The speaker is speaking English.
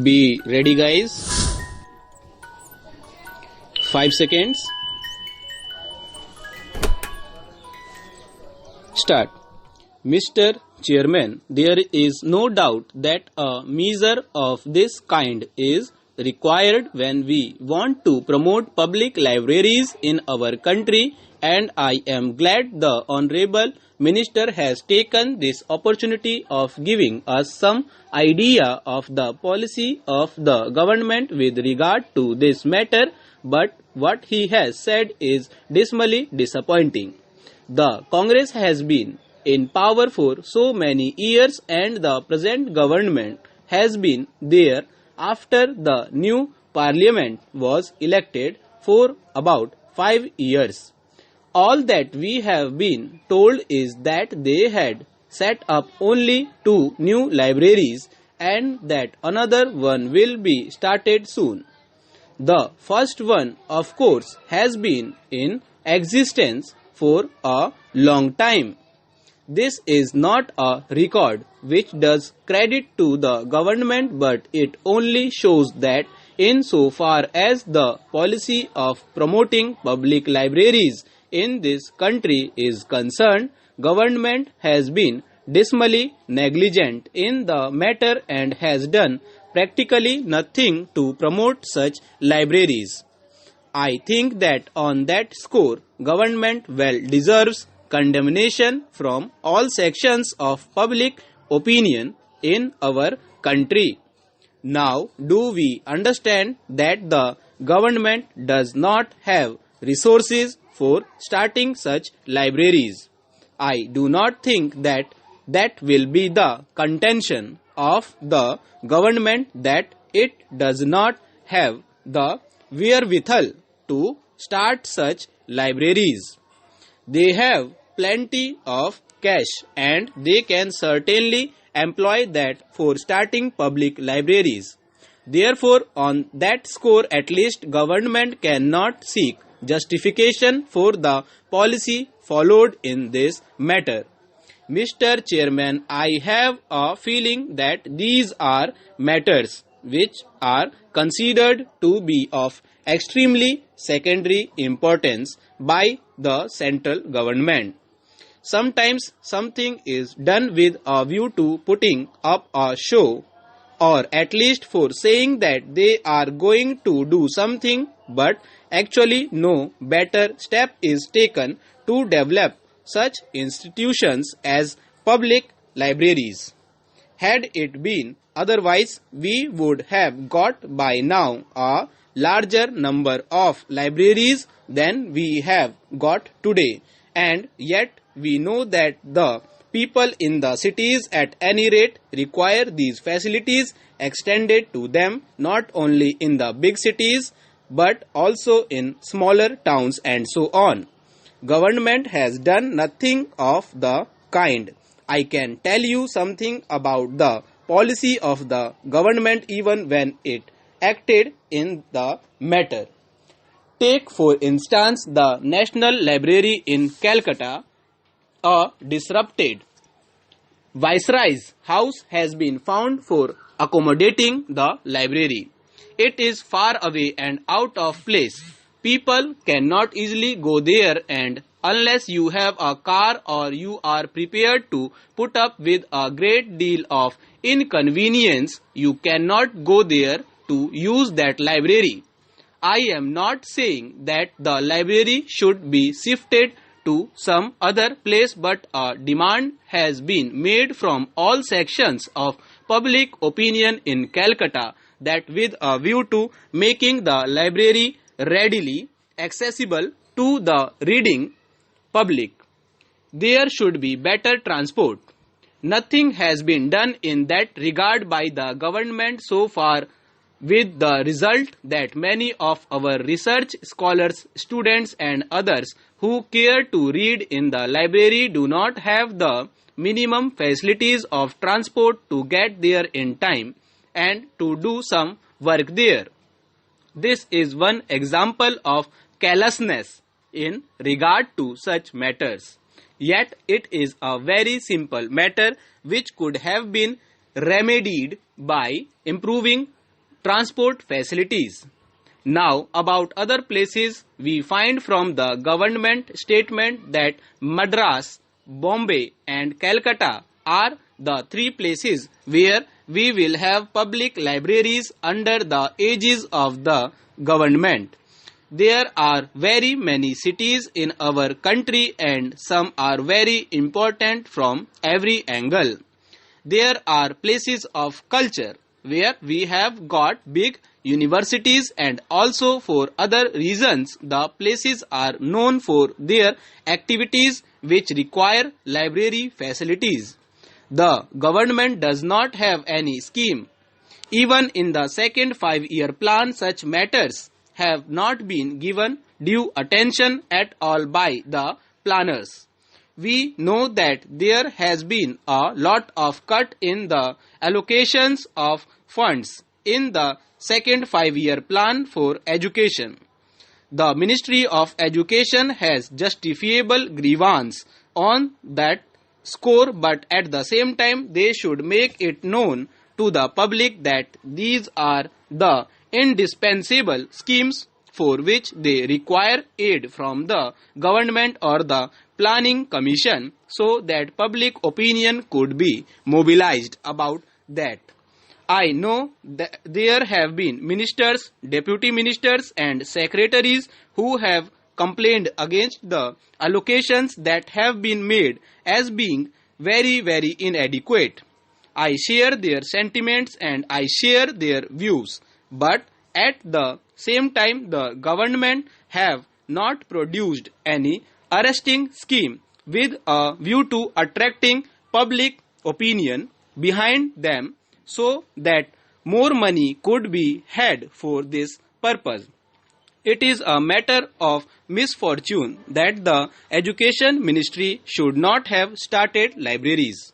Be ready, guys. 5 seconds. Start. Mr. Chairman, there is no doubt that a measure of this kind is required when we want to promote public libraries in our country, and I am glad the Honorable Minister has taken this opportunity of giving us some idea of the policy of the government with regard to this matter, but what he has said is dismally disappointing. The Congress has been in power for so many years, and the present government has been there after the new parliament was elected for about 5 years. All that we have been told is that they had set up only 2 new libraries and that another one will be started soon. The first one, of course, has been in existence for a long time. This is not a record which does credit to the government, but it only shows that insofar as the policy of promoting public libraries in this country is concerned, government has been dismally negligent in the matter and has done practically nothing to promote such libraries. I think that on that score, government well deserves condemnation from all sections of public opinion in our country. Now, do we understand that the government does not have resources for starting such libraries? I do not think that will be the contention of the government, that it does not have the wherewithal to start such libraries. They have plenty of cash and they can certainly employ that for starting public libraries. Therefore, on that score, at least government cannot seek justification for the policy followed in this matter. Mr. Chairman, I have a feeling that these are matters which are considered to be of extremely secondary importance by the central government. Sometimes something is done with a view to putting up a show, or at least for saying that they are going to do something, but actually no better step is taken to develop such institutions as public libraries. Had it been otherwise, we would have got by now a larger number of libraries than we have got today, and yet we know that the people in the cities at any rate require these facilities extended to them, not only in the big cities but also in smaller towns and so on. Government has done nothing of the kind. I can tell you something about the policy of the government even when it acted in the matter. Take for instance the National Library in Calcutta. A disrupted Viceroy's house has been found for accommodating the library. It is far away and out of place. People cannot easily go there, and unless you have a car or you are prepared to put up with a great deal of inconvenience, you cannot go there to use that library. I am not saying that the library should be shifted to some other place, but a demand has been made from all sections of public opinion in Calcutta that with a view to making the library readily accessible to the reading public, there should be better transport. Nothing has been done in that regard by the government so far, with the result that many of our research scholars, students and others who care to read in the library do not have the minimum facilities of transport to get there in time and to do some work there. This is one example of carelessness in regard to such matters. Yet it is a very simple matter which could have been remedied by improving transport facilities. Now about other places, we find from the government statement that Madras, Bombay and Calcutta are the three places where we will have public libraries under the aegis of the government. There are very many cities in our country and some are very important from every angle. There are places of culture where we have got big universities, and also for other reasons the places are known for their activities which require library facilities. The government does not have any scheme. Even in the second 5-year plan, such matters have not been given due attention at all by the planners. We know that there has been a lot of cut in the allocations of funds in the second 5-year plan for education. The Ministry of Education has justifiable grievance on that score, but at the same time they should make it known to the public that these are the indispensable schemes for which they require aid from the government or the planning commission, so that public opinion could be mobilized about that. I know that there have been ministers, deputy ministers and secretaries who have complained against the allocations that have been made as being very inadequate. I share their sentiments and I share their views, but at the same time the government have not produced any arresting scheme with a view to attracting public opinion behind them, so that more money could be had for this purpose. It is a matter of misfortune that the Education Ministry should not have started libraries.